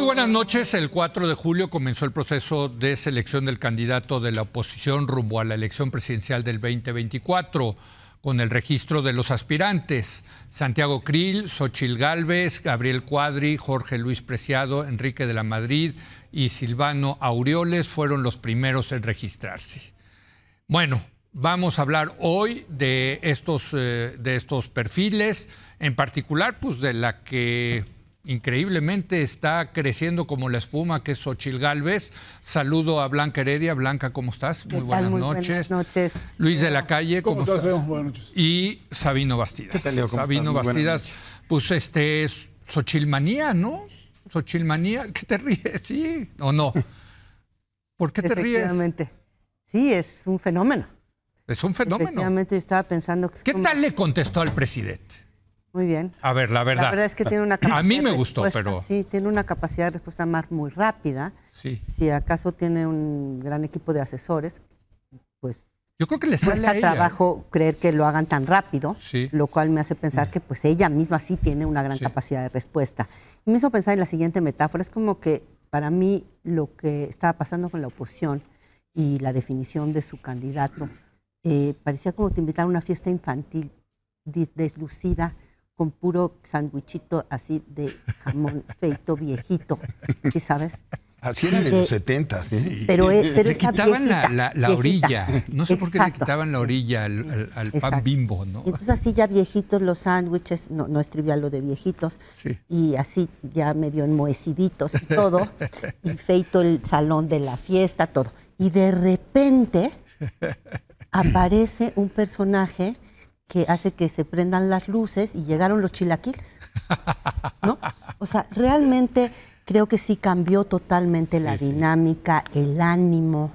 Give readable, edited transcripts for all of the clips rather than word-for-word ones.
buenas noches. El 4 de julio comenzó el proceso de selección del candidato de la oposición rumbo a la elección presidencial del 2024, con el registro de los aspirantes. Santiago Krill, Xóchitl Gálvez, Gabriel Cuadri, Jorge Luis Preciado, Enrique de la Madrid y Silvano Aureoles fueron los primeros en registrarse. Bueno, vamos a hablar hoy de estos perfiles, en particular pues de la que increíblemente está creciendo como la espuma, que es Xóchitl Gálvez. Saludo a Blanca Heredia. Blanca, ¿cómo estás? Muy buenas noches. Buenas noches. Luis de la Calle, ¿cómo estás? Leo? Buenas noches. Y Sabino Bastidas. ¿Qué tal, Leo? ¿Cómo Sabino estás? Bastidas, pues es Xochilmanía, ¿no? Xochilmanía. ¿Qué te ríes? ¿Sí o no? ¿Por qué te ríes? Efectivamente. Sí, es un fenómeno. Es un fenómeno. Efectivamente, estaba pensando que... ¿Qué tal le contestó al presidente? Muy bien. A ver, la verdad. La verdad es que tiene una capacidad a mí me de gustó, respuesta, pero... Sí, tiene una capacidad de respuesta muy rápida. Sí. Si acaso tiene un gran equipo de asesores, pues... Yo creo que le sale cuesta a ella. trabajo creer que lo hagan tan rápido, Sí. lo cual me hace pensar que pues ella misma sí tiene una gran capacidad de respuesta. Y me hizo pensar en la siguiente metáfora. Es como que para mí lo que estaba pasando con la oposición y la definición de su candidato parecía como te invitaron a una fiesta infantil deslucida, con puro sandwichito así de jamón feito viejito, ¿sí sabes? Así eran en los 70s, ¿eh? Sí. Pero le esa quitaban viejita, la orilla. No sé por qué le Exacto. quitaban la orilla al pan Exacto. Bimbo, ¿no? Entonces así ya viejitos los sándwiches, no es trivial lo de viejitos, Sí. y así ya medio enmoheciditos y todo, y feito el salón de la fiesta, todo. Y de repente aparece un personaje que hace que se prendan las luces y llegaron los chilaquiles, ¿no? O sea, realmente creo que sí cambió totalmente la dinámica, el ánimo,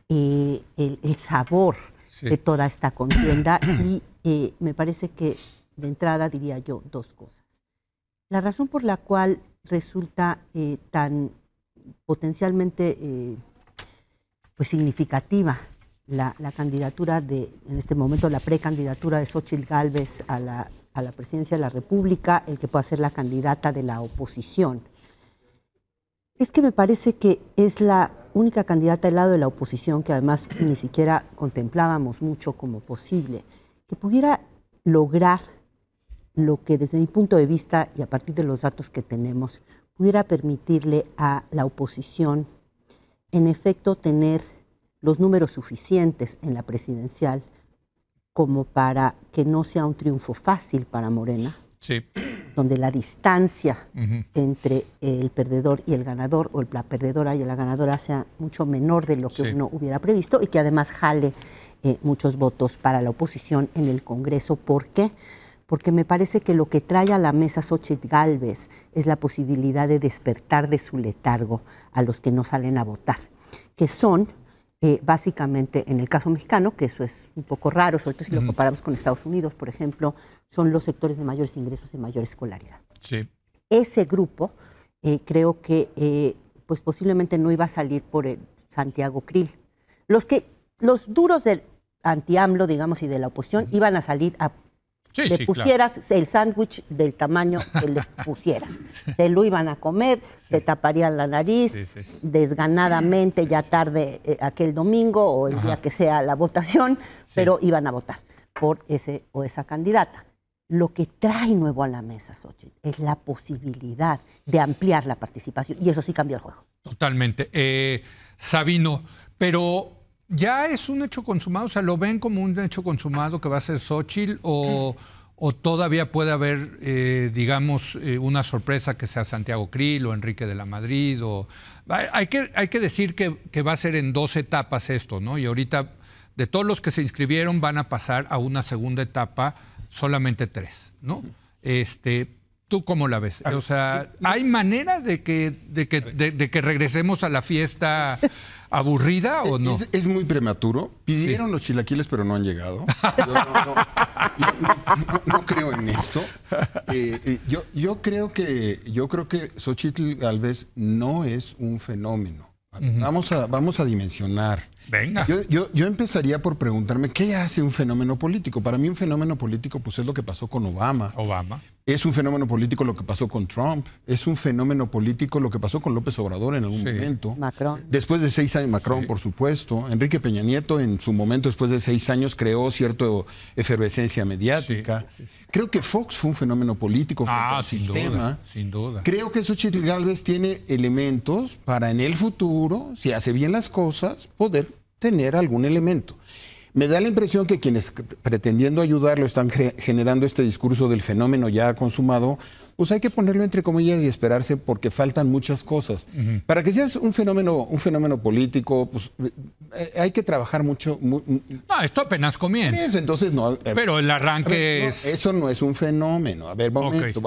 el sabor de toda esta contienda y me parece que de entrada diría yo dos cosas. La razón por la cual resulta tan potencialmente pues significativa la candidatura en este momento, la precandidatura de Xóchitl Gálvez a la presidencia de la República, el que pueda ser la candidata de la oposición, es que me parece que es la única candidata del lado de la oposición, que además ni siquiera contemplábamos mucho como posible, que pudiera lograr lo que desde mi punto de vista y a partir de los datos que tenemos, pudiera permitirle a la oposición, en efecto, tener los números suficientes en la presidencial como para que no sea un triunfo fácil para Morena, Sí. donde la distancia entre el perdedor y el ganador, o la perdedora y la ganadora, sea mucho menor de lo que uno hubiera previsto, y que además jale muchos votos para la oposición en el Congreso. ¿Por qué? Porque me parece que lo que trae a la mesa Xóchitl Gálvez es la posibilidad de despertar de su letargo a los que no salen a votar, que son básicamente, en el caso mexicano, que eso es un poco raro, sobre todo si lo comparamos con Estados Unidos, por ejemplo, son los sectores de mayores ingresos y mayor escolaridad. Sí. Ese grupo creo que pues posiblemente no iba a salir por el Santiago Krill. Los duros del anti-AMLO, digamos, y de la oposición iban a salir a le pusieras el sándwich del tamaño que le pusieras. Te lo iban a comer, te taparían la nariz, desganadamente, ya tarde aquel domingo o el día que sea la votación, pero iban a votar por ese o esa candidata. Lo que trae nuevo a la mesa, Xóchitl, es la posibilidad de ampliar la participación, y eso sí cambia el juego. Totalmente. Sabino, pero... ¿ya es un hecho consumado? O sea, ¿lo ven como un hecho consumado que va a ser Xóchitl o todavía puede haber, digamos, una sorpresa que sea Santiago Krill o Enrique de la Madrid? Hay que decir que va a ser en 2 etapas esto, ¿no? Y ahorita, de todos los que se inscribieron, van a pasar a una segunda etapa solamente 3, ¿no? ¿Tú cómo la ves? O sea, ¿hay manera de que regresemos a la fiesta aburrida o no? Es muy prematuro. Pidieron los chilaquiles, pero no han llegado. No creo en esto. Yo creo que Xóchitl Gálvez no es un fenómeno. Vamos a dimensionar. Venga. Yo empezaría por preguntarme, ¿qué hace un fenómeno político? Para mí un fenómeno político pues es lo que pasó con Obama. Es un fenómeno político lo que pasó con Trump. Es un fenómeno político lo que pasó con López Obrador en algún momento. Macron. Después de 6 años, Macron, por supuesto. Enrique Peña Nieto en su momento, después de 6 años, creó cierta efervescencia mediática. Creo que Fox fue un fenómeno político frente al sistema. Sin duda. Creo que Xóchitl Gálvez tiene elementos para en el futuro, si hace bien las cosas, poder tener algún elemento. Me da la impresión que quienes pretendiendo ayudarlo están generando este discurso del fenómeno ya consumado, pues hay que ponerlo entre comillas y esperarse porque faltan muchas cosas. Para que seas un fenómeno político, pues hay que trabajar mucho. No, esto apenas comienza. Entonces no. Pero el arranque es... Eso no es un fenómeno. A ver, momento.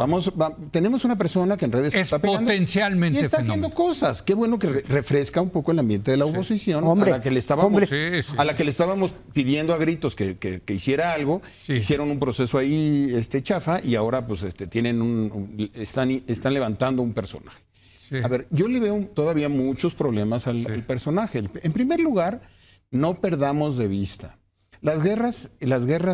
Tenemos una persona que en redes es está pegando potencialmente y está fenómeno. haciendo cosas. Qué bueno que refresca un poco el ambiente de la oposición a la que le estábamos pidiendo a gritos que hiciera algo. Hicieron un proceso ahí chafa y ahora pues tienen están levantando un personaje. A ver, yo le veo todavía muchos problemas al personaje. En primer lugar, no perdamos de vista. Las guerras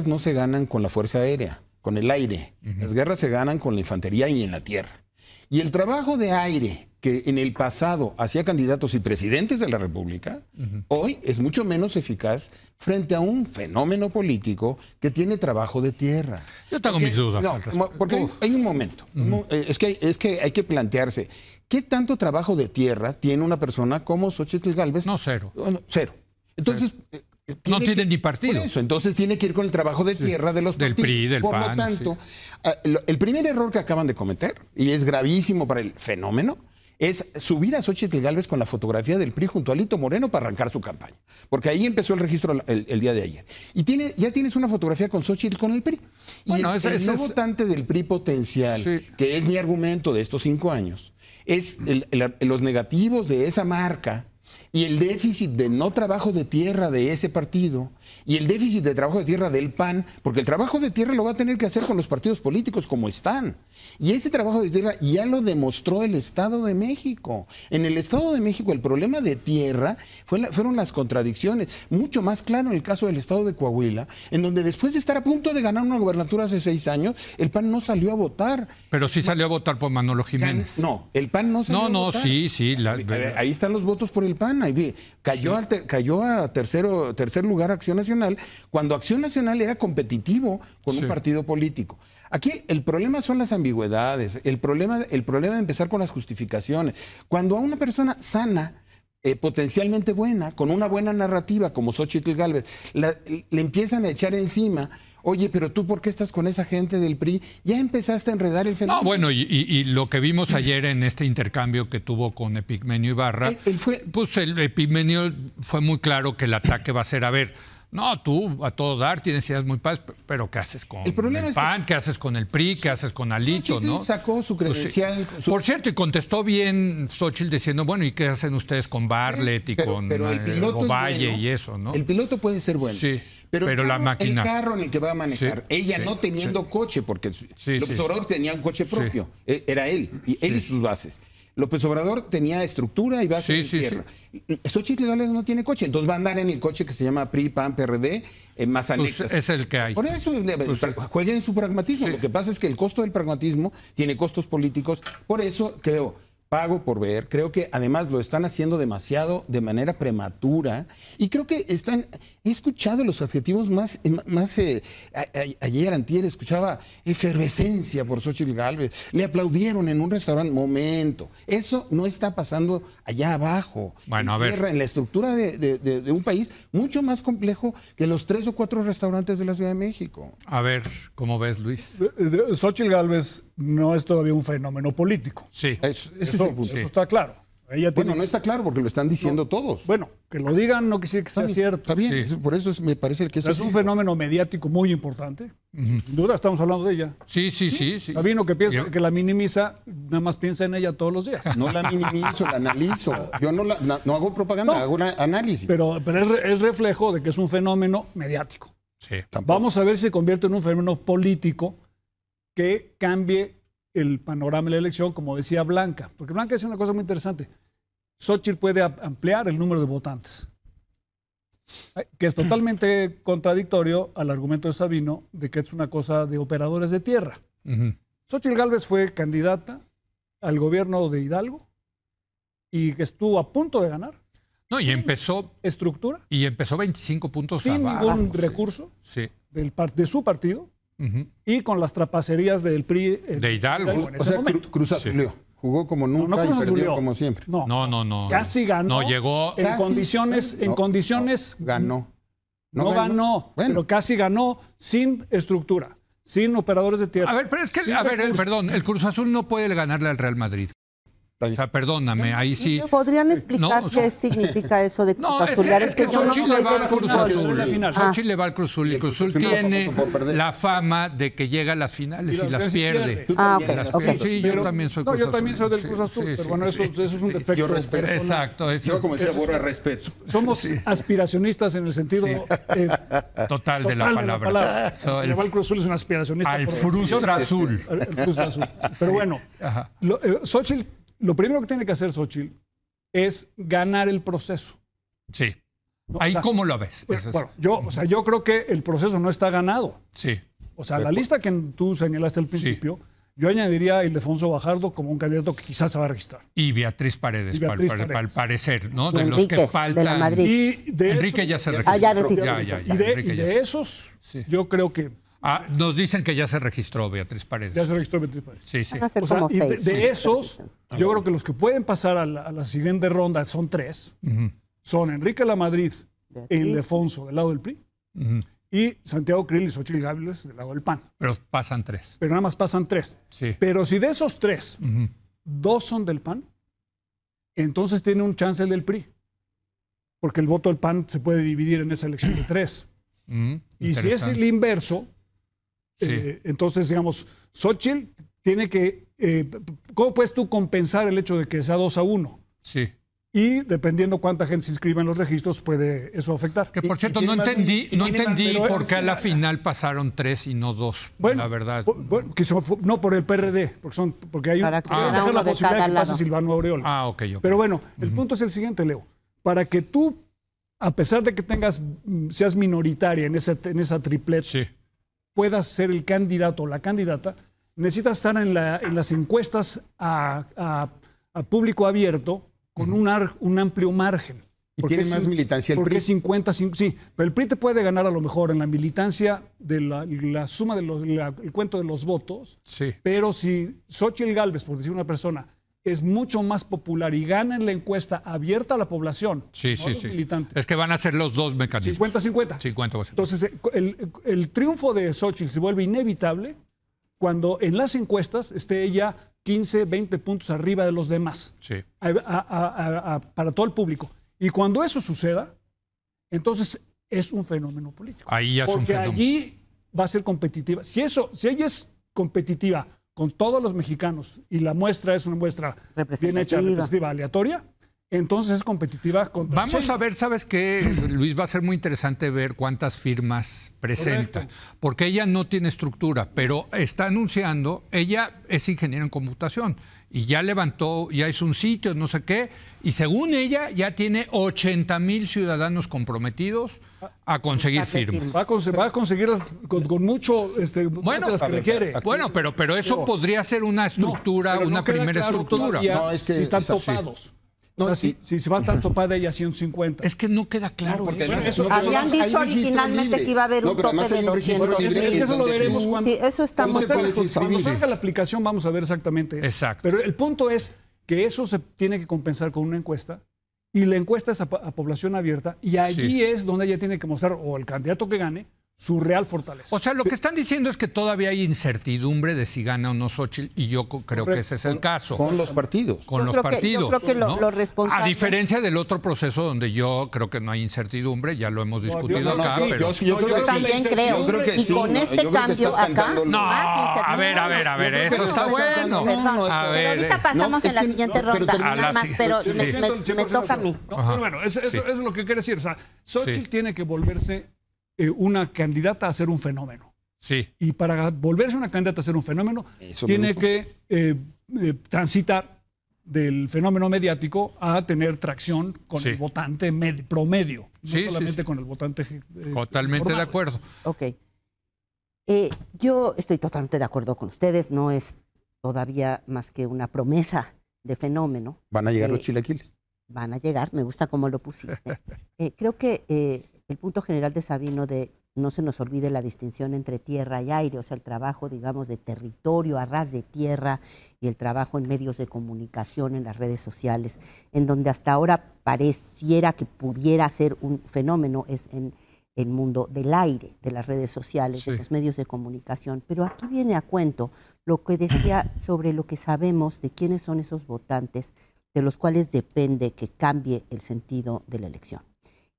no se ganan con la fuerza aérea, con el aire. Las guerras se ganan con la infantería y en la tierra. Y el trabajo de aire que en el pasado hacía candidatos y presidentes de la República, hoy es mucho menos eficaz frente a un fenómeno político que tiene trabajo de tierra. Yo tengo mis dudas al respecto. Porque hay un momento. Es que hay que plantearse, ¿qué tanto trabajo de tierra tiene una persona como Xóchitl Gálvez? No, cero. Cero. Entonces... No tiene ni partido. Por eso, entonces tiene que ir con el trabajo de tierra de los del partidos. PRI, del Por PAN. Lo tanto, el primer error que acaban de cometer, y es gravísimo para el fenómeno, es subir a Xóchitl Gálvez con la fotografía del PRI junto a Alito Moreno para arrancar su campaña. Porque ahí empezó el registro el día de ayer. Y ya tienes una fotografía con Xóchitl con el PRI. Y bueno, el no votante del PRI potencial, que es mi argumento de estos 5 años, es los negativos de esa marca y el déficit de no trabajo de tierra de ese partido y el déficit de trabajo de tierra del PAN, porque el trabajo de tierra lo va a tener que hacer con los partidos políticos como están. Y ese trabajo de tierra ya lo demostró el Estado de México. En el Estado de México el problema de tierra fueron las contradicciones. Mucho más claro en el caso del Estado de Coahuila, en donde después de estar a punto de ganar una gobernatura hace 6 años, el PAN no salió a votar. Pero sí salió a votar por Manolo Jiménez. No, el PAN no salió a votar. Sí. Ahí están los votos por el PAN. Ahí cayó a tercer lugar Acción Nacional, cuando Acción Nacional era competitivo con un partido político. Aquí el problema son las ambigüedades, el problema de empezar con las justificaciones. Cuando a una persona sana, potencialmente buena, con una buena narrativa como Xóchitl Gálvez, le empiezan a echar encima, oye, pero tú ¿por qué estás con esa gente del PRI? Ya empezaste a enredar el fenómeno. No, bueno, y lo que vimos ayer en este intercambio que tuvo con Epigmenio Ibarra, pues el Epigmenio fue muy claro que el ataque va a ser, a ver, no, tú a todo dar tienes ideas muy padres, pero ¿qué haces con el PAN? ¿Qué haces con el PRI? ¿Qué haces con Alito? ¿No? Sacó su credencial. Por cierto, y contestó bien Xóchitl diciendo, bueno, ¿y qué hacen ustedes con Bartlett y con Ovalle y eso, ¿no? El piloto puede ser bueno. Sí, pero la máquina. El carro en el que va a manejar, ella no teniendo coche, porque López Obrador tenía un coche propio, era él y sus bases. López Obrador tenía estructura y base de tierra. Xóchitl Gálvez no tiene coche, entonces va a andar en el coche que se llama PRI, PAN, PRD, más anexas. Pues es el que hay. Por eso jueguen en su pragmatismo. Lo que pasa es que el costo del pragmatismo tiene costos políticos. Por eso creo, pago por ver, creo que además lo están haciendo demasiado de manera prematura y creo que he escuchado los adjetivos ayer antier escuchaba efervescencia por Xóchitl Gálvez, le aplaudieron en un restaurante, momento, eso no está pasando allá abajo, bueno, en la estructura de un país mucho más complejo que los 3 o 4 restaurantes de la Ciudad de México. A ver, ¿cómo ves, Luis? Xóchitl Gálvez no es todavía un fenómeno político. Sí. Eso está claro. No está claro porque lo están diciendo todos. Bueno, que lo digan no quiere que sea cierto. Está bien, por eso me parece que es un fenómeno mediático muy importante. Sin duda estamos hablando de ella. Sí. Sabino que piensa que la minimiza, nada más piensa en ella todos los días. No la minimizo, la analizo. Yo no hago propaganda, hago un análisis. Pero es reflejo de que es un fenómeno mediático. Sí. Vamos a ver si se convierte en un fenómeno político que cambie el panorama de la elección, como decía Blanca. Porque Blanca decía una cosa muy interesante. Xóchitl puede ampliar el número de votantes. que es totalmente contradictorio al argumento de Sabino de que es una cosa de operadores de tierra. Xóchitl Gálvez fue candidata al gobierno de Hidalgo y que estuvo a punto de ganar. No, y empezó estructura. Y empezó 25 puntos sin abajo. Ningún recurso sí. de su partido y con las trapacerías del PRI. De Hidalgo. O sea, Cruz Azul jugó como nunca y perdió como siempre. No. Casi ganó. No llegó. En condiciones. Ganó. No ganó, bueno. pero casi ganó sin estructura, sin operadores de tierra. A ver, pero es que, perdón, el Cruz Azul no puede ganarle al Real Madrid. O sea, perdóname, ahí sí. ¿Podrían explicar qué significa eso de Cruz Azul? Es que Xóchitl le va al Cruz Azul. Xóchitl le va al Cruz Azul. Y Cruz Azul tiene la fama de que llega a las finales y las pierde. Sí, yo también soy Cruz Azul. Yo también soy del Cruz Azul, pero bueno, eso es un defecto. Yo respeto. Exacto. Yo, como decía Borja, respeto. Somos aspiracionistas en el sentido total de la palabra. El Cruz Azul es un aspiracionista. Al Frustra Azul. Pero bueno, Xóchitl. Lo primero que tiene que hacer Xóchitl es ganar el proceso. Sí. Ahí, ¿cómo lo ves? Bueno, yo creo que el proceso no está ganado. Sí. O sea, la lista que tú señalaste al principio, yo añadiría a Ildefonso Bajardo como un candidato que quizás se va a registrar. Y Beatriz Paredes, al parecer, ¿no? De los que faltan. De la Madrid. Enrique ya se registró. Ya registró. Y de esos, yo creo que... nos dicen que ya se registró Beatriz Paredes. Ya se registró Beatriz Paredes. Sí. O sea, de esos, yo creo que los que pueden pasar a la siguiente ronda son 3. Son Enrique Lamadrid e Ildefonso del lado del PRI y Santiago Krill y Xóchitl Gálvez del lado del PAN. Pero pasan 3. Pero nada más pasan 3. Sí. Pero si de esos 3, 2 son del PAN, entonces tiene un chance el del PRI. Porque el voto del PAN se puede dividir en esa elección de 3. Y si es el inverso... entonces, digamos, Xóchitl tiene que... ¿cómo puedes tú compensar el hecho de que sea 2-1? Sí. Y dependiendo cuánta gente se inscriba en los registros, puede eso afectar. Que por cierto, no entendí por qué a la final pasaron 3 y no 2, la verdad. No por el PRD, porque hay la posibilidad de que pase Silvano Aureola. Ok. Pero bueno, el punto es el siguiente, Leo. Para que tú, a pesar de que seas minoritaria en esa tripleta, puedas ser el candidato o la candidata, necesitas estar en las encuestas a público abierto con un amplio margen. ¿Y tiene más militancia el PRI? Porque 55, sí, pero el PRI te puede ganar a lo mejor en la militancia de la suma del cuento de los votos, pero si Xóchitl Gálvez, por decir una persona, es mucho más popular y gana en la encuesta abierta a la población. Militantes. Es que van a ser los dos mecanismos. 50-50. 50%. Entonces, el triunfo de Xóchitl se vuelve inevitable cuando en las encuestas esté ella 15, 20 puntos arriba de los demás. Para todo el público. Y cuando eso suceda, entonces es un fenómeno político. Ahí ya es un fenómeno. Porque allí va a ser competitiva. Si ella es competitiva con todos los mexicanos y la muestra es una muestra bien hecha, representativa, aleatoria, entonces es competitiva contra Vamos a ver, ¿sabes qué, Luis? Va a ser muy interesante ver cuántas firmas presenta. Correcto. Porque ella no tiene estructura, pero está anunciando, ella es ingeniera en computación y ya levantó, ya hizo un sitio, no sé qué, y según ella ya tiene 80,000 ciudadanos comprometidos a conseguir firmas. Va a conseguirlas con mucho, las que requiere. Bueno, pero eso podría ser una estructura, una primera estructura. No, es que si están topados. O sea, si se va a estar topada ella 150. Es que no queda claro. Habían dicho originalmente que iba a haber un tope de 200. Es que eso lo veremos cuando... Sí, eso está muy Cuando salga la aplicación vamos a ver exactamente. Exacto. Pero el punto es que eso se tiene que compensar con una encuesta y la encuesta es a población abierta y allí es donde ella tiene que mostrar, o el candidato que gane, su real fortaleza. O sea, lo que están diciendo es que todavía hay incertidumbre de si gana o no Xóchitl, y yo creo que ese es el caso. Con los partidos. Con los partidos. Yo creo que lo responsable... A diferencia del otro proceso donde yo creo que no hay incertidumbre, ya lo hemos discutido acá. Pero yo también creo. Y con este cambio acá... No, a ver, eso está bueno. Pero ahorita pasamos en la siguiente ronda, nada más, pero me toca a mí. Bueno, eso es lo que quiere decir. O sea, Xóchitl tiene que volverse una candidata a ser un fenómeno. Y para volverse una candidata a ser un fenómeno, tiene que transitar del fenómeno mediático a tener tracción con el votante promedio, no solamente con el votante totalmente normal. De acuerdo. Ok. Yo estoy totalmente de acuerdo con ustedes, no es todavía más que una promesa de fenómeno. ¿Van a llegar los chilaquiles? Van a llegar, me gusta cómo lo pusiste. Creo que el punto general de Sabino de no se nos olvide la distinción entre tierra y aire, o sea, el trabajo, digamos, de territorio a ras de tierra y el trabajo en medios de comunicación, en las redes sociales, en donde hasta ahora pareciera que pudiera ser un fenómeno, es en el mundo del aire, de las redes sociales, de los medios de comunicación. Pero aquí viene a cuento lo que decía sobre lo que sabemos de quiénes son esos votantes, de los cuales depende que cambie el sentido de la elección.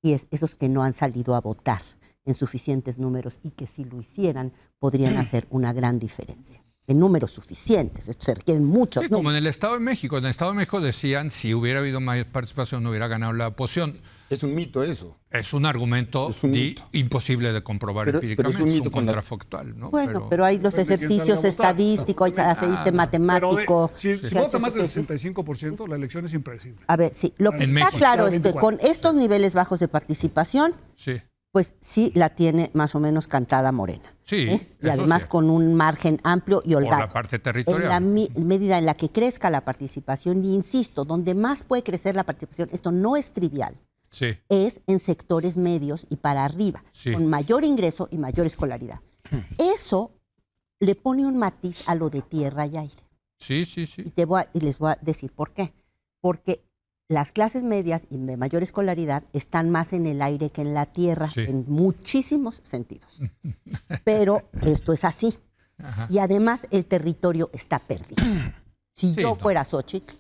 Y es esos que no han salido a votar en suficientes números y que si lo hicieran podrían hacer una gran diferencia. En números suficientes, esto se requieren muchos. Sí, como en el Estado de México. En el Estado de México decían, si hubiera habido mayor participación, no hubiera ganado la oposición. Es un mito eso. Es un argumento imposible de comprobar empíricamente, pero es un mito contrafactual, ¿no? Bueno, pero hay los ejercicios estadísticos, hay matemático. Si vota más del 65%, la elección es impredecible. A ver, sí, lo que está claro es que con estos niveles bajos de participación, pues sí la tiene más o menos cantada Morena. Sí. Y además con un margen amplio y holgado. Por la parte territorial. En la medida en la que crezca la participación, y insisto, donde más puede crecer la participación, esto no es trivial, es en sectores medios y para arriba, con mayor ingreso y mayor escolaridad. Eso le pone un matiz a lo de tierra y aire. Sí. Y les voy a decir por qué. Porque las clases medias y de mayor escolaridad están más en el aire que en la tierra, en muchísimos sentidos. Pero esto es así. Ajá. Y además el territorio está perdido. Si yo fuera Xóchitl,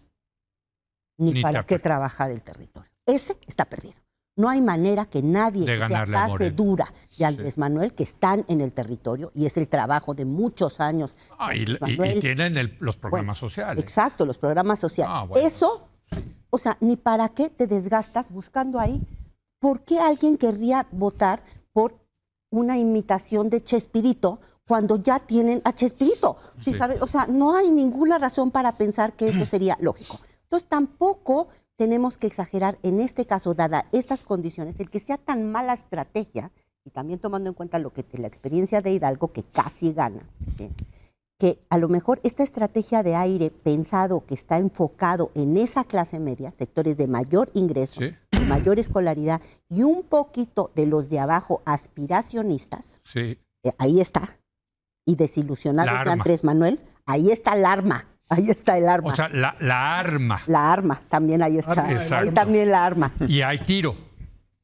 ni para qué trabajar el territorio. Ese está perdido. No hay manera que nadie se hace dura de Andrés Manuel, que están en el territorio, y es el trabajo de muchos años. Y tienen los programas sociales. Exacto, los programas sociales. Eso, o sea, ni para qué te desgastas buscando ahí. ¿Por qué alguien querría votar por una imitación de Chespirito cuando ya tienen a Chespirito? ¿Sí sabes? O sea, no hay ninguna razón para pensar que eso sería lógico. Entonces, tampoco tenemos que exagerar en este caso, dada estas condiciones, el que sea tan mala estrategia, y también tomando en cuenta la experiencia de Hidalgo, que casi gana, que a lo mejor esta estrategia de aire pensado que está enfocado en esa clase media, sectores de mayor ingreso, de mayor escolaridad, y un poquito de los de abajo aspiracionistas, ahí está, y desilusionados de Andrés Manuel, ahí está el arma. Ahí está el arma. O sea, la arma. La arma, también ahí está. Ahí también la arma. Y hay tiro.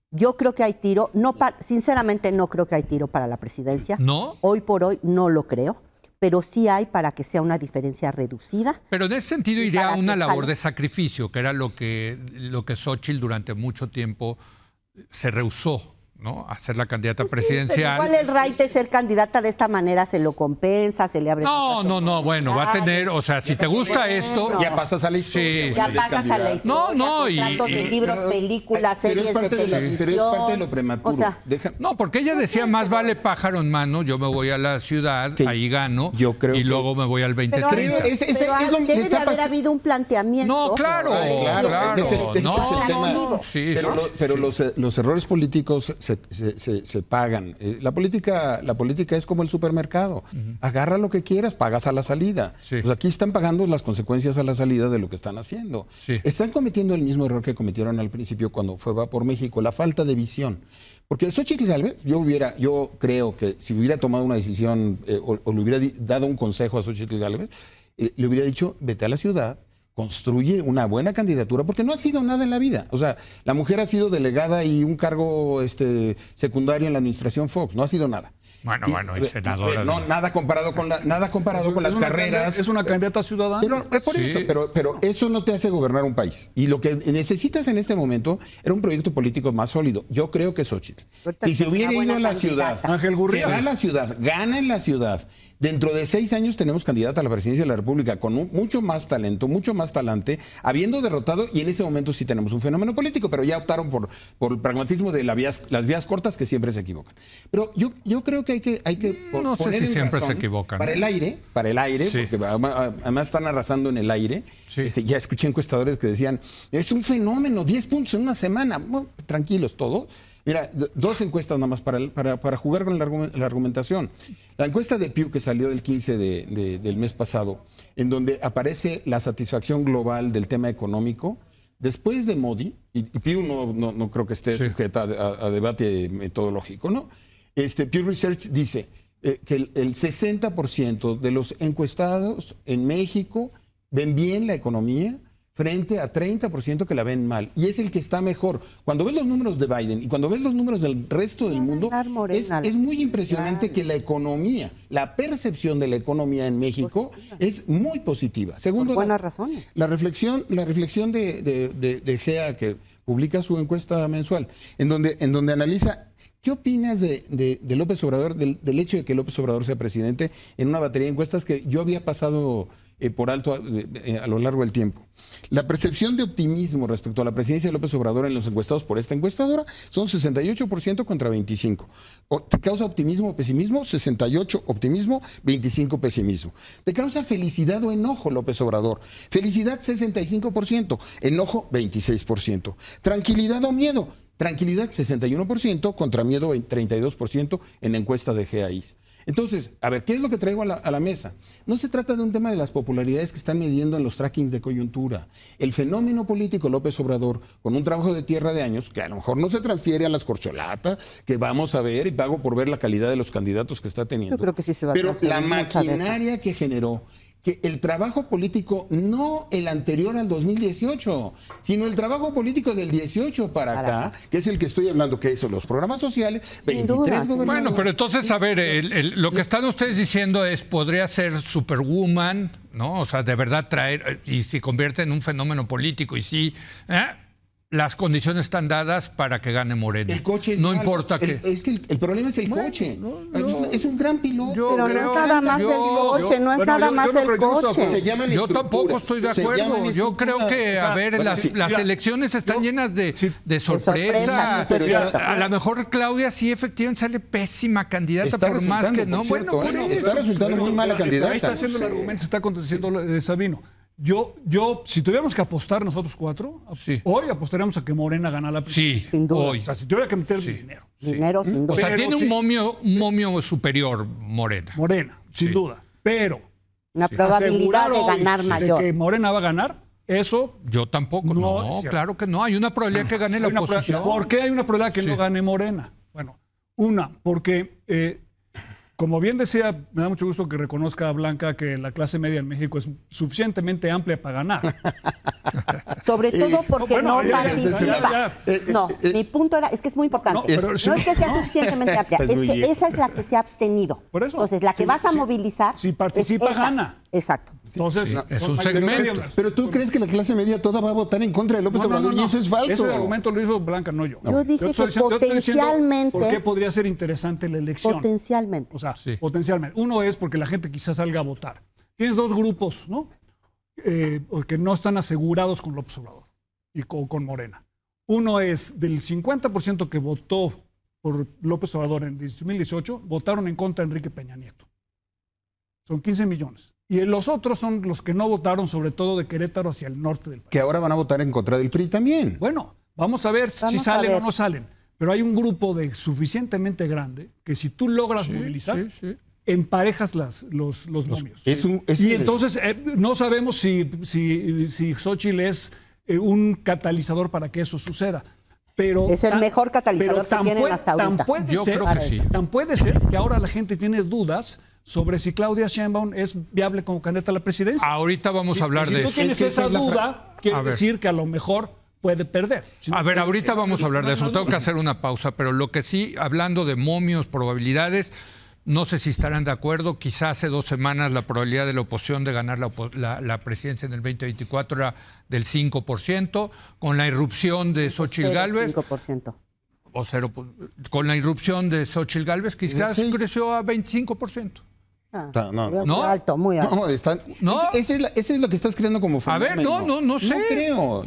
Yo creo que hay tiro. Sinceramente no creo que hay tiro para la presidencia. ¿No? Hoy por hoy no lo creo. Pero sí hay para que sea una diferencia reducida. Pero en ese sentido iría a una labor de sacrificio, que era lo que Xóchitl durante mucho tiempo se rehusó, ¿no? A ser la candidata presidencial. Pero igual el right de ser candidata de esta manera se lo compensa, se le abre. No, bueno, va a tener, o sea, si te gusta esto, ya pasas a la historia. Ya pasas a la historia. No, y libros, películas, series de televisión. Pero es parte de lo prematuro. O sea, no, porque ella decía, más vale pájaro en mano, yo me voy a la ciudad, ahí gano, y luego me voy al 2030. Pero debe de haber habido un planteamiento. No, claro. Ese es el tema. Pero los errores políticos se pagan. La política es como el supermercado. Agarra lo que quieras, pagas a la salida. Pues aquí están pagando las consecuencias a la salida de lo que están haciendo. Están cometiendo el mismo error que cometieron al principio cuando fue Va por México, la falta de visión. Porque Xóchitl Gálvez, yo creo que si hubiera tomado una decisión o le hubiera dado un consejo a Xóchitl Gálvez, le hubiera dicho, vete a la ciudad, construye una buena candidatura, porque no ha sido nada en la vida. O sea, la mujer ha sido delegada y un cargo secundario en la administración Fox, no ha sido nada. Bueno, y senadora. Nada comparado con las carreras. Es una candidata ciudadana. Pero eso no te hace gobernar un país. Y lo que necesitas en este momento era un proyecto político más sólido. Yo creo que Xóchitl. Si se hubiera ido a la ciudad, Ángel Gurría. se va a la ciudad, gana en la ciudad, Dentro de 6 años tenemos candidata a la presidencia de la República con mucho más talento, mucho más talante, habiendo derrotado, y en ese momento sí tenemos un fenómeno político, pero ya optaron por el pragmatismo de las vías cortas, que siempre se equivocan. Pero yo creo que hay que no sé si siempre se equivocan. Para el aire, sí. Porque además están arrasando en el aire. Sí. Ya escuché encuestadores que decían, es un fenómeno, 10 puntos en una semana. Bueno, tranquilos todos. Mira, 2 encuestas nada más para jugar con la argumentación. La encuesta de Pew que salió del 15 del mes pasado, en donde aparece la satisfacción global del tema económico, después de Modi, y Pew no creo que esté sujeta a debate metodológico, ¿no? Pew Research dice que el 60% de los encuestados en México ven bien la economía, frente a 30% que la ven mal. Y es el que está mejor. Cuando ves los números de Biden y cuando ves los números del resto del mundo, es muy impresionante que la economía, la percepción de la economía en México es muy positiva. Segundo, por buenas razones. La reflexión de GEA, que publica su encuesta mensual, en donde analiza ¿qué opinas de López Obrador, del hecho de que López Obrador sea presidente, en una batería de encuestas que yo había pasado por alto a lo largo del tiempo? La percepción de optimismo respecto a la presidencia de López Obrador en los encuestados por esta encuestadora son 68% contra 25%. ¿Te causa optimismo o pesimismo? 68% optimismo, 25% pesimismo. ¿Te causa felicidad o enojo López Obrador? Felicidad 65%, enojo 26%. ¿Tranquilidad o miedo? Tranquilidad 61% contra miedo 32% en la encuesta de GAIS. Entonces, a ver, ¿qué es lo que traigo a la mesa? No se trata de un tema de las popularidades que están midiendo en los trackings de coyuntura. El fenómeno político López Obrador, con un trabajo de tierra de años, que a lo mejor no se transfiere a las corcholatas, que vamos a ver y pago por ver la calidad de los candidatos que está teniendo. Yo creo que sí se va a Pero la maquinaria que generó, que el trabajo político, no el anterior al 2018, sino el trabajo político del 18 para acá, que es el que estoy hablando, que son los programas sociales, 23 gobernadores. Bueno, pero entonces, a ver, lo que están ustedes diciendo es, podría ser Superwoman, ¿no? O sea, de verdad traer, y se convierte en un fenómeno político, y sí, las condiciones están dadas para que gane Morena. El coche es no malo. importa que... Es que el problema es el coche. Es un gran piloto. Pero no es nada más el coche, no es nada más el coche. Yo tampoco estoy de acuerdo. Yo creo que, a ver, las elecciones están llenas de sorpresas. A lo mejor Claudia sí efectivamente sale pésima candidata, por más que no. Bueno, está resultando muy mala candidata. Ahí está haciendo el argumento, está contestando Sabino. Yo, si tuviéramos que apostar nosotros 4, hoy apostaríamos a que Morena gana la presidencia. Sí, sin duda. Hoy. O sea, si tuviera que meter dinero. Dinero, sin duda. O sea, tiene un momio superior Morena. Morena, sin duda. Pero una probabilidad de ganar mayor. De que Morena va a ganar, eso... Yo tampoco, no, claro que no. Hay una probabilidad que gane la oposición. ¿Por qué hay una probabilidad que no gane Morena? Bueno, porque... como bien decía, me da mucho gusto que reconozca a Blanca que la clase media en México es suficientemente amplia para ganar. Sobre todo porque no participa. No, mi punto es que es muy importante. No es que sea suficientemente amplia, es que esa es la que se ha abstenido. Por eso. Entonces, la que vas a movilizar... Si participa, gana. Exacto. Entonces, es un segmento. Pero tú crees que la clase media toda va a votar en contra de López Obrador y eso es falso. Ese argumento lo hizo Blanca, no yo. Yo dije que potencialmente... ¿Por qué podría ser interesante la elección? Potencialmente. O sea, potencialmente. Uno es porque la gente quizás salga a votar. Tienes 2 grupos, ¿no? Que no están asegurados con López Obrador y con Morena. Uno es del 50% que votó por López Obrador en 2018, votaron en contra de Enrique Peña Nieto. Son 15 millones. Y los otros son los que no votaron, sobre todo de Querétaro hacia el norte del país. Que ahora van a votar en contra del PRI también. Bueno, vamos a ver si salen o no salen. Pero hay un grupo suficientemente grande que si tú logras movilizar, emparejas los momios. Y entonces no sabemos si Xóchitl es un catalizador para que eso suceda. Pero es el mejor catalizador que tienen hasta ahorita. Yo creo que sí. Tan puede ser que ahora la gente tiene dudas sobre si Claudia Sheinbaum es viable como candidata a la presidencia. Ahorita vamos a hablar de eso. Si tú tienes esa duda, quiere decir que a lo mejor puede perder. A ver, ahorita vamos a hablar de eso. Tengo que hacer una pausa, pero lo que sí, hablando de momios, probabilidades, no sé si estarán de acuerdo. Quizás hace 2 semanas la probabilidad de la oposición de ganar la presidencia en el 2024 era del 5%. Con la irrupción de Xóchitl Gálvez... 5%. Con la irrupción de Xóchitl Gálvez quizás creció a 25%. Muy alto, muy alto. Ese es lo que estás creando como fenómeno. A ver, no sé. No creo.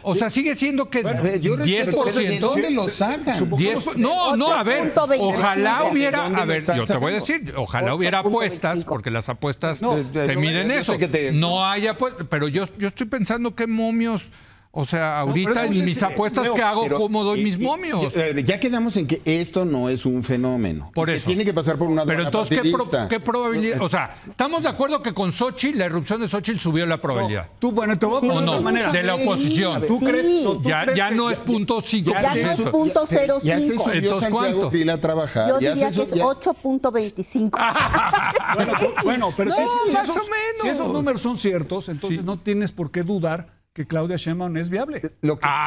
O sea, sigue siendo que 10%. ¿Dónde lo sacan? A ver, ojalá hubiera, yo te voy a decir, ojalá hubiera apuestas, porque las apuestas te miden eso. No hay apuestas, pero yo estoy pensando que momios. O sea, ahorita en mis apuestas que hago, ¿cómo doy mis momios? Ya quedamos en que esto no es un fenómeno. Por eso. Tiene que pasar por una Pero entonces, ¿qué probabilidad? O sea, ¿estamos de acuerdo que con Xóchitl, la irrupción de Xóchitl subió la probabilidad? Te voy a poner ¿O no? De la oposición. ¿Tú crees? Ya no es 0.5%. Ya no es 0.05. Ya se subió Entonces, ¿cuánto? A trabajar. Yo diría que es 8.25. Bueno, pero más o menos. Si esos números son ciertos, entonces no tienes por qué dudar que Claudia Sheinbaum es viable.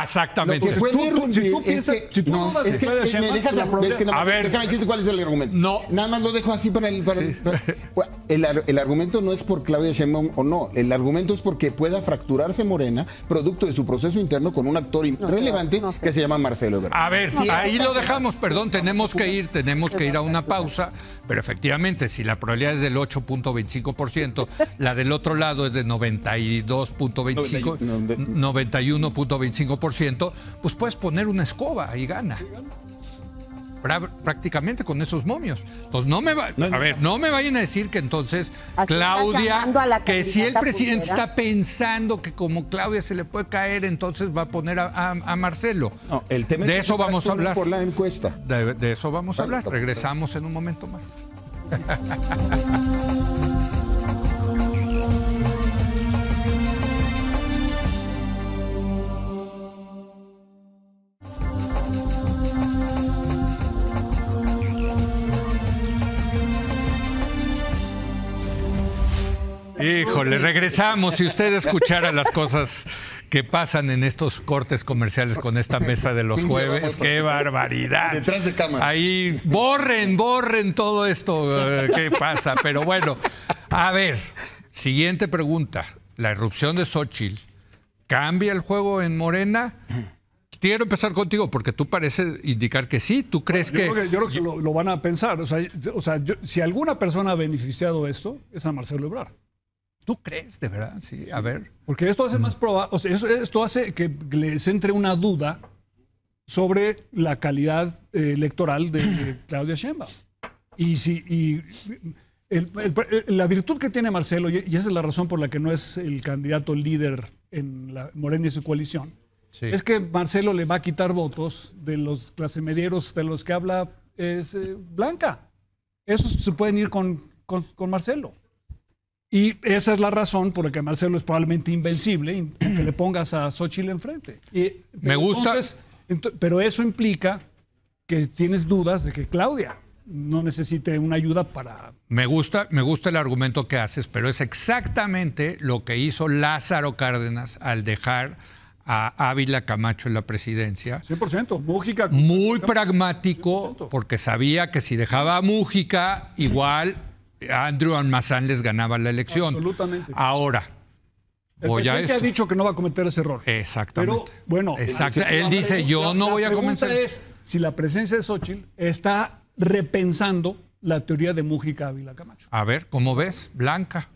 Exactamente. Si tú piensas, si tú dudas de Claudia Sheinbaum, a ver, déjame decirte cuál es el argumento. No. Nada más lo dejo así para el argumento no es por Claudia Sheinbaum o no. El argumento es porque pueda fracturarse Morena, producto de su proceso interno con un actor relevante que se llama Marcelo Ebrard. A ver, ahí lo dejamos, perdón, tenemos que ir a una pausa, pero efectivamente, si la probabilidad es del 8.25%, la del otro lado es de 91.25%, pues puedes poner una escoba y gana. Prácticamente con esos momios. Entonces no me vayan a decir que entonces Claudia, que si el presidente está pensando que como Claudia se le puede caer, entonces va a poner a Marcelo. No, el tema de eso vamos a hablar. Por la encuesta. De eso vamos a hablar. Regresamos en un momento más. Híjole, regresamos. Si usted escuchara las cosas que pasan en estos cortes comerciales con esta mesa de los jueves, ¡qué barbaridad! Detrás de cámara. Ahí, borren todo esto que pasa. Pero bueno, a ver, siguiente pregunta. La irrupción de Xóchitl, ¿cambia el juego en Morena? Quiero empezar contigo porque tú pareces indicar que sí. ¿Tú crees yo creo que lo van a pensar. O sea, si alguna persona ha beneficiado de esto, es a Marcelo Ebrard. ¿Tú crees, de verdad? Sí, a ver. Porque esto hace más probable, o sea, esto hace que les entre una duda sobre la calidad electoral de Claudia Sheinbaum. La virtud que tiene Marcelo, y esa es la razón por la que no es el candidato líder en la Morena y su coalición, es que Marcelo le va a quitar votos de los clasemedieros de los que habla Blanca. Esos se pueden ir con Marcelo. Y esa es la razón por la que Marcelo es probablemente invencible y que le pongas a Xóchitl enfrente. Me gusta. Pero eso implica que tienes dudas de que Claudia no necesite una ayuda para... Me gusta el argumento que haces, pero es exactamente lo que hizo Lázaro Cárdenas al dejar a Ávila Camacho en la presidencia. 100%. Mújica. Muy pragmático, porque sabía que si dejaba a Mújica, igual... Andrew Almazán les ganaba la elección. Absolutamente. Ahora, voy a esto. El presidente ha dicho que no va a cometer ese error. Exactamente. Pero, bueno, él dice, yo no voy a comenzar. La pregunta es si la presencia de Xóchitl está repensando la teoría de Mújica Ávila Camacho. A ver, ¿cómo ves, Blanca?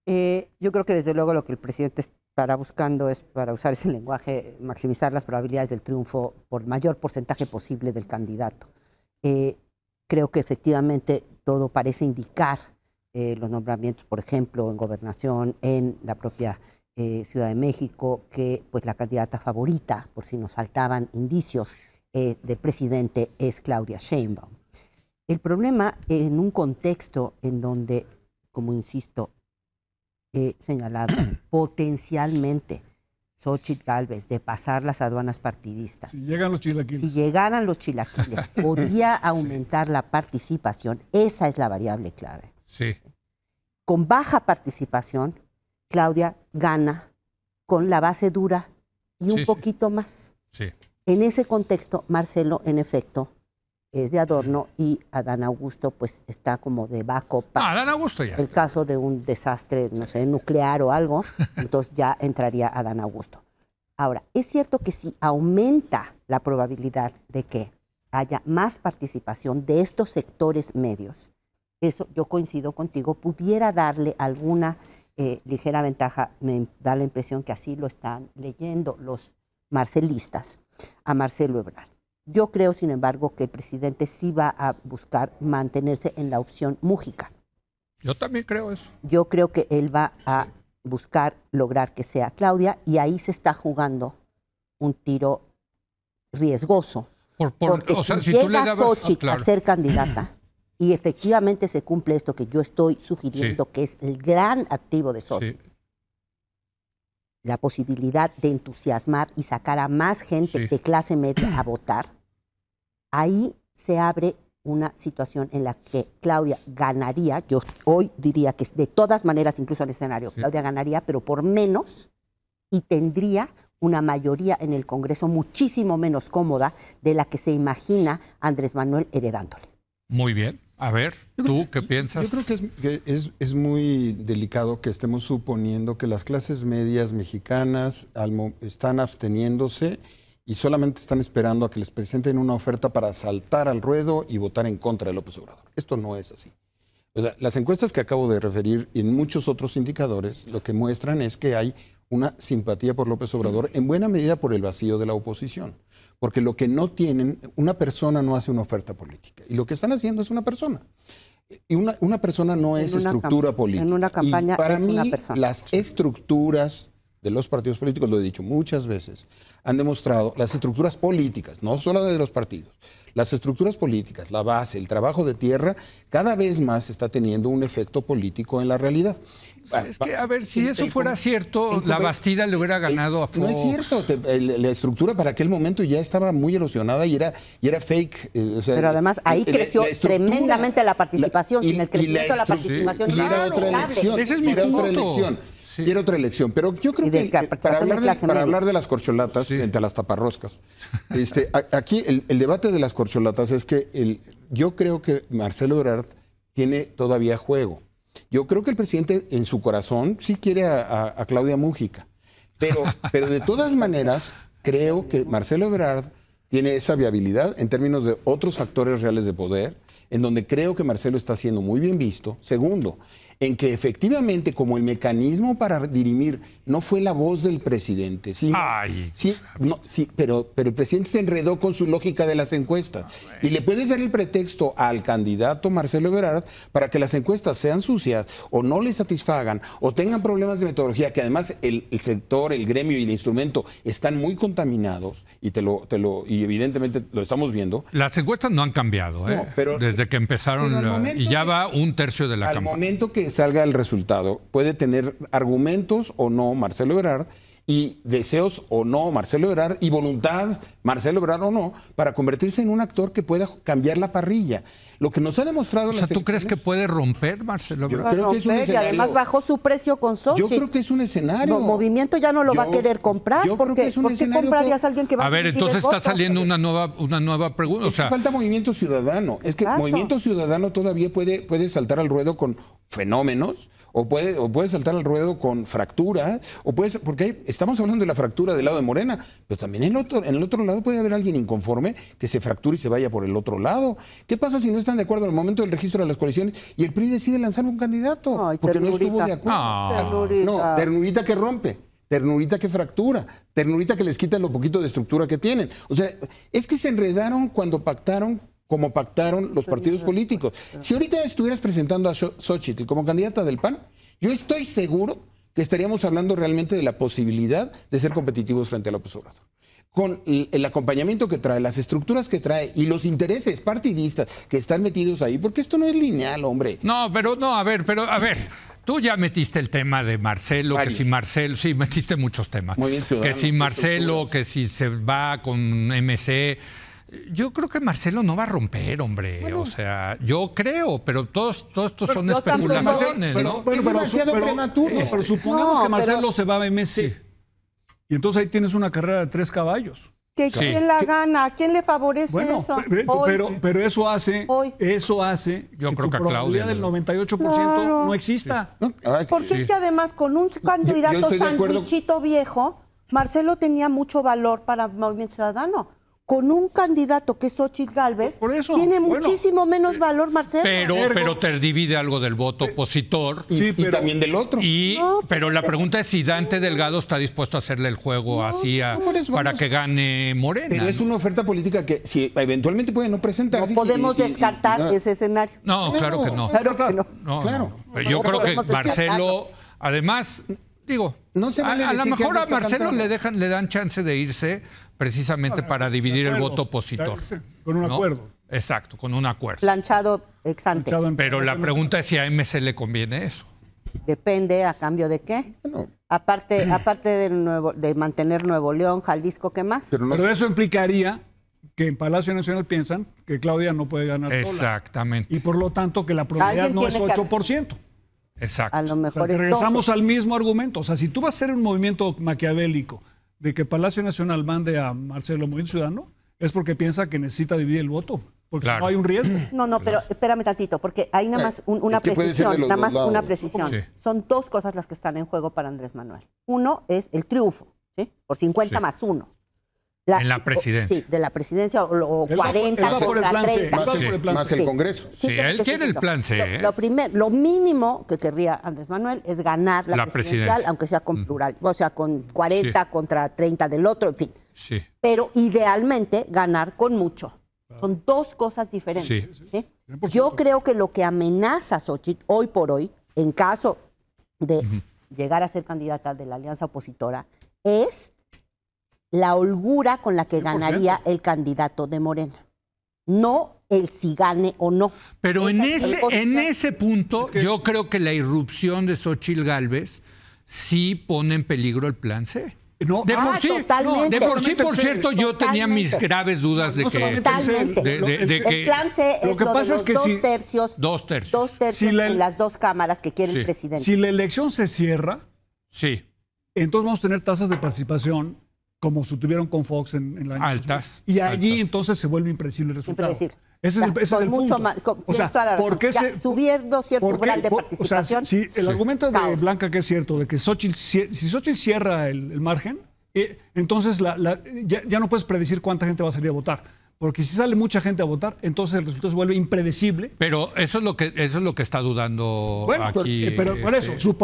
Yo creo que desde luego lo que el presidente estará buscando es, para usar ese lenguaje, maximizar las probabilidades del triunfo por mayor porcentaje posible del candidato. Creo que efectivamente todo parece indicar los nombramientos, por ejemplo, en gobernación, en la propia Ciudad de México, que pues la candidata favorita, por si nos faltaban indicios, del presidente es Claudia Sheinbaum. El problema en un contexto en donde, como insisto, he señalado, potencialmente Xóchitl Gálvez de pasar las aduanas partidistas. Si llegan los chilaquiles. Si llegaran los chilaquiles, podría aumentar la participación. Esa es la variable clave. Sí. Con baja participación, Claudia gana con la base dura y un poquito más. Sí. En ese contexto, Marcelo, en efecto, es de adorno y Adán Augusto pues está como de backup. Adán Augusto ya. El caso de un desastre, no sé, nuclear o algo, entonces ya entraría Adán Augusto. Ahora, es cierto que si aumenta la probabilidad de que haya más participación de estos sectores medios, eso yo coincido contigo, pudiera darle alguna ligera ventaja, me da la impresión que así lo están leyendo los marcelistas, a Marcelo Ebrard. Yo creo, sin embargo, que el presidente sí va a buscar mantenerse en la opción Mújica. Yo también creo eso. Yo creo que él va a buscar lograr que sea Claudia, y ahí se está jugando un tiro riesgoso. Porque o sea, si tú le dabas, Xochitl a ser candidata, y efectivamente se cumple esto que yo estoy sugiriendo, que es el gran activo de Xochitl, la posibilidad de entusiasmar y sacar a más gente de clase media a votar, ahí se abre una situación en la que Claudia ganaría. Yo hoy diría que de todas maneras, incluso en el escenario, Claudia ganaría, pero por menos, y tendría una mayoría en el Congreso muchísimo menos cómoda de la que se imagina Andrés Manuel heredándole. Muy bien. A ver, ¿tú qué piensas? Yo creo que es muy delicado que estemos suponiendo que las clases medias mexicanas están absteniéndose y solamente están esperando a que les presenten una oferta para saltar al ruedo y votar en contra de López Obrador. Esto no es así. O sea, las encuestas que acabo de referir y en muchos otros indicadores lo que muestran es que hay una simpatía por López Obrador en buena medida por el vacío de la oposición. Porque lo que no tienen, una persona no hace una oferta política. Y lo que están haciendo es una persona. Y una persona no es estructura política. En una campaña y para mí, una persona. Las estructuras de los partidos políticos, lo he dicho muchas veces, han demostrado, las estructuras políticas, no solo de los partidos, las estructuras políticas, la base, el trabajo de tierra, cada vez más está teniendo un efecto político en la realidad. Es que, a ver, si eso fuera cierto, la Bastida le hubiera ganado a Fox. No es cierto, la estructura para aquel momento ya estaba muy erosionada y era fake. Pero además ahí creció tremendamente la participación, sin el crecimiento de la participación. Y era otra elección. Ese es mi punto. Y era otra elección. Pero yo creo que para hablar de las corcholatas, frente a las taparroscas, aquí el debate de las corcholatas es que yo creo que Marcelo Ebrard tiene todavía juego. Yo creo que el presidente en su corazón sí quiere a Claudia Mújica, pero de todas maneras creo que Marcelo Ebrard tiene esa viabilidad en términos de otros factores reales de poder, en donde creo que Marcelo está siendo muy bien visto. Segundo, en que efectivamente como el mecanismo para dirimir no fue la voz del presidente, pero el presidente se enredó con su lógica de las encuestas y le puedes dar el pretexto al candidato Marcelo Ebrard para que las encuestas sean sucias o no le satisfagan o tengan problemas de metodología, que además el sector, el gremio y el instrumento están muy contaminados y evidentemente lo estamos viendo. Las encuestas no han cambiado, desde que empezaron y ya va un tercio de la campaña. Al momento que salga el resultado, puede tener argumentos o no Marcelo Ebrard y deseos o no Marcelo Ebrard y voluntad Marcelo Ebrard o no para convertirse en un actor que pueda cambiar la parrilla. Lo que nos ha demostrado... O sea, ¿tú crees que puede romper Marcelo Ebrard? Yo creo que es un escenario. Y además bajó su precio con Xochitl. Yo creo que es un escenario. El movimiento ya no lo va a querer comprar. ¿Por qué comprarías a alguien que va a... A ver, entonces está saliendo una nueva pregunta. Es que falta movimiento ciudadano. Es que movimiento ciudadano todavía puede saltar al ruedo con fenómenos, o puede saltar al ruedo con fractura, porque estamos hablando de la fractura del lado de Morena, pero también en el otro lado puede haber alguien inconforme que se fracture y se vaya por el otro lado. ¿Qué pasa si no están de acuerdo en el momento del registro de las coaliciones y el PRI decide lanzar un candidato? Ay, porque no estuvo de acuerdo. No, ternurita que rompe. Ternurita que fractura, ternurita que les quita lo poquito de estructura que tienen. O sea, es que se enredaron cuando pactaron como pactaron los partidos políticos. Si ahorita estuvieras presentando a Xochitl como candidata del PAN, yo estoy seguro que estaríamos hablando realmente de la posibilidad de ser competitivos frente a López Obrador. Con el acompañamiento que trae, las estructuras que trae y los intereses partidistas que están metidos ahí, porque esto no es lineal, hombre. A ver. Tú ya metiste el tema de Marcelo, que si Marcelo, sí, metiste muchos temas. Muy bien, que si Marcelo, que si se va con MC. Yo creo que Marcelo no va a romper, hombre. Bueno, o sea, yo creo, pero todos estos son especulaciones, ¿no? Pero supongamos que Marcelo se va a MC. Y entonces ahí tienes una carrera de 3 caballos. ¿Quién la gana? ¿A quién le favorece eso? Pero eso hace yo creo que tu probabilidad del 98% no exista. Porque es que además con un candidato sandwichito viejo, Marcelo tenía mucho valor para Movimiento Ciudadano. con un candidato que es Xochitl Gálvez, tiene muchísimo menos valor, Marcelo. Pero te divide algo del voto opositor. Y también del otro. Pero la pregunta es si Dante Delgado está dispuesto a hacerle el juego para que gane Morena. Pero es una oferta política que si eventualmente puede no presentarse. No podemos descartar ese escenario. No, claro que no. Claro que no. Claro. Pero yo creo que Marcelo, además... Digo, a lo mejor a Marcelo le dan chance de irse precisamente para dividir el voto opositor. Con un acuerdo. Exacto, con un acuerdo. Planchado ex ante. Pero la pregunta es si a MC le conviene eso. Depende, ¿a cambio de qué? No. Aparte de mantener Nuevo León, Jalisco, ¿qué más? Pero eso implicaría que en Palacio Nacional piensan que Claudia no puede ganar Exactamente. sola. Y por lo tanto que la probabilidad no es 8%. Exacto. A lo mejor regresamos al mismo argumento. O sea, si tú vas a hacer un movimiento maquiavélico de que Palacio Nacional mande a Marcelo Movimiento Ciudadano, es porque piensa que necesita dividir el voto. Porque si no hay un riesgo. No, pero espérame tantito, porque hay nada más una precisión. Sí. Son dos cosas las que están en juego para Andrés Manuel. Uno es el triunfo, ¿sí? Por 50 más 1. En la presidencia. Sí, de la presidencia o 40 contra 30. Más el Congreso. Sí, él quiere el plan C. Lo mínimo que querría Andrés Manuel es ganar la presidencial, aunque sea con plural, o sea, con 40 contra 30 del otro, en fin. Sí. Pero idealmente ganar con mucho. Son dos cosas diferentes. ¿Sí? Yo creo que lo que amenaza a Xochitl hoy por hoy, en caso de llegar a ser candidata de la alianza opositora, es la holgura con la que 100%. Ganaría el candidato de Morena. No el si gane o no. Pero en ese punto, yo creo que la irrupción de Xochitl Gálvez sí pone en peligro el plan C. No, de por sí, totalmente. De por sí, por cierto, yo tenía mis graves dudas de que... Totalmente. El plan C es lo que pasa es que dos tercios en las dos cámaras que quiere el presidente. Si la elección se cierra, entonces vamos a tener tasas de participación como tuvieron con Fox en la altas. Y allí entonces se vuelve impredecible el resultado. Ese es el punto. O sea, ¿por qué subiendo cierto grado de participación? O sea, si el argumento de Blanca, que es cierto, de que si Xochitl cierra el margen, entonces ya no puedes predecir cuánta gente va a salir a votar. Porque si sale mucha gente a votar, entonces el resultado se vuelve impredecible. Pero eso es lo que está dudando aquí. Pero por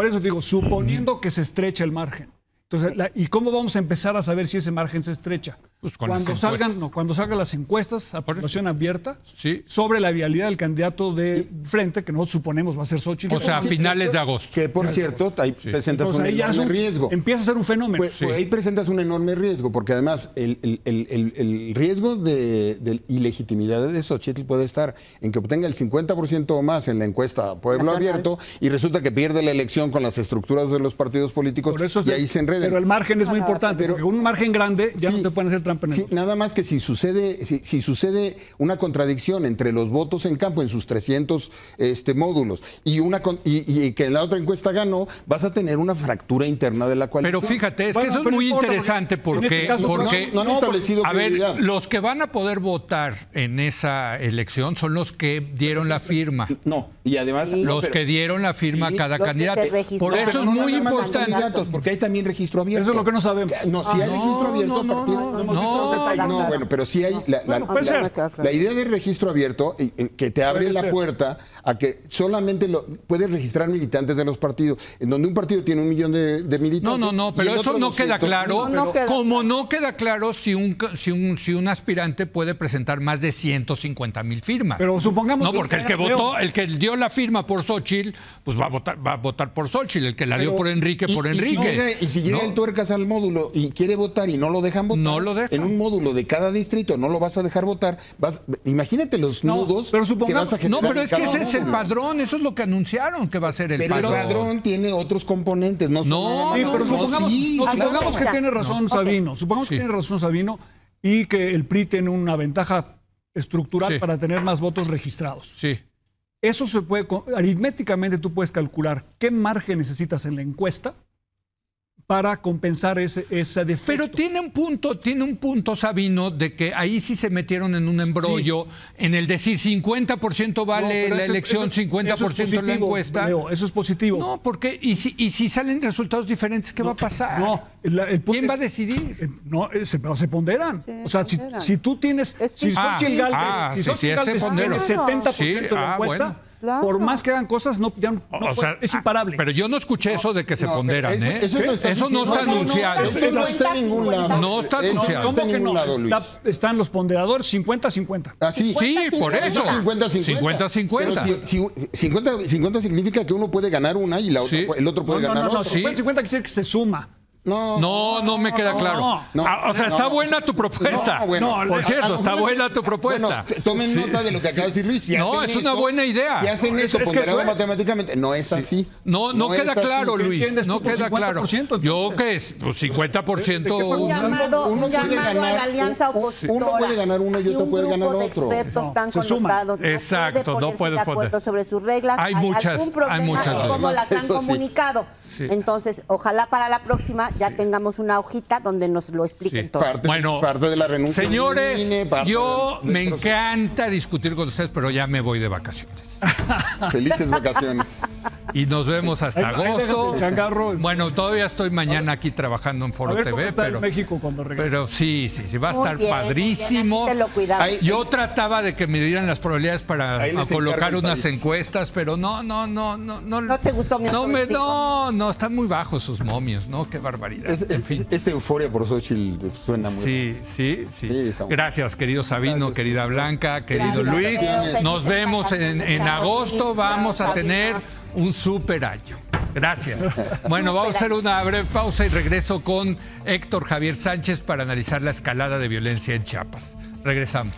eso digo, suponiendo que se estrecha el margen. Entonces, ¿y cómo vamos a empezar a saber si ese margen se estrecha? Pues cuando salgan las encuestas a población abierta sobre la viabilidad del candidato de frente, que nosotros suponemos va a ser Xochitl. O sea, a finales de agosto. Que por cierto, ahí presentas un enorme riesgo. Empieza a ser un fenómeno. Pues ahí presentas un enorme riesgo, porque además el riesgo de ilegitimidad de Xochitl puede estar en que obtenga el 50% o más en la encuesta Pueblo Abierto y resulta que pierde la elección con las estructuras de los partidos políticos y ahí se enreda. Pero el margen es muy importante, porque con un margen grande ya no te pueden hacer trampa en el voto. Nada más que si sucede una contradicción entre los votos en campo en sus 300 módulos y que en la otra encuesta ganó, vas a tener una fractura interna de la coalición. Pero fíjate, es que eso es muy interesante porque no han establecido prioridad. A ver, los que van a poder votar en esa elección son los que dieron la firma. No, y además... Los que dieron la firma a cada candidato. Por eso es muy importante. Porque hay también registro abierto. Eso es lo que no sabemos. No, si hay registro abierto a partir... No, bueno, pero sí hay... La idea del registro abierto que te abre la puerta a que solamente puedes registrar militantes de los partidos, en donde un partido tiene 1 millón de militantes. No, pero eso no queda claro. Como no queda claro si un aspirante puede presentar más de 150,000 firmas. Pero supongamos... No, porque el que dio la firma por Xochitl, pues va a votar por Xochitl. El que la dio por Enrique, por Enrique. Y si llega el tuercas al módulo y quiere votar y no lo dejan votar, no lo dejan. En un módulo de cada distrito no lo vas a dejar votar, imagínate los nudos que vas a generar. No, pero es que ese es el padrón, eso es lo que anunciaron que va a ser el padrón. Pero el padrón tiene otros componentes, pero supongamos que tiene razón Sabino, supongamos que tiene razón Sabino y que el PRI tiene una ventaja estructural para tener más votos registrados. Sí. Eso se puede, aritméticamente tú puedes calcular qué margen necesitas en la encuesta para compensar ese defecto. Pero tiene un punto, Sabino, de que ahí sí se metieron en un embrollo, en el decir 50% vale la elección, 50% la encuesta. Leo, eso es positivo. No, porque ¿y si salen resultados diferentes, qué va a pasar? No, ¿quién va a decidir? No, se ponderan. Sí, o sea, si tú tienes, si Xochitl Gálvez, tiene 70% de la encuesta, bueno. Claro. Por más que hagan cosas, es imparable. Pero yo no escuché eso de que se ponderan, eso no está anunciado. Eso no está en ningún lado. No está anunciado. ¿Cómo que no? Están los ponderadores 50-50. Sí, por eso. 50-50. 50 significa que uno puede ganar una y el otro puede ganar otra. 50-50 quiere decir que se suma. No me queda claro. O sea, está buena tu propuesta. Por cierto, está buena tu propuesta. Bueno, tomen nota de lo que acaba de decir Luis. Si es una buena idea. Si hacen eso ponderado matemáticamente, no es así. No queda claro, Luis. No queda claro. Yo que es 50%. Un llamado a la alianza opositora. Uno puede ganar uno y otro puede ganar otro. Si un grupo de expertos están conectados, exacto, no puede de acuerdo sobre sus reglas. Hay muchas cómo las han comunicado. Entonces, ojalá para la próxima ya tengamos una hojita donde nos lo expliquen todo. Parte de la renuncia. Señores, yo me encanta discutir con ustedes, pero ya me voy de vacaciones. Felices vacaciones. Y nos vemos hasta agosto. Bueno, todavía estoy mañana aquí trabajando en Foro TV, pero México cuando regrese. Pero sí, va a estar padrísimo. Yo trataba de que me dieran las probabilidades para colocar unas encuestas, pero no. ¿No te gustó mi No, están muy bajos sus momios, ¿no? Qué barbaridad. En fin. Esta euforia por Xochitl suena muy Sí. Gracias, querido Sabino, querida Blanca, querido Luis. Nos vemos en agosto. Vamos a tener un super año. Gracias. Bueno, vamos a hacer una breve pausa y regreso con Héctor Javier Sánchez para analizar la escalada de violencia en Chiapas. Regresamos.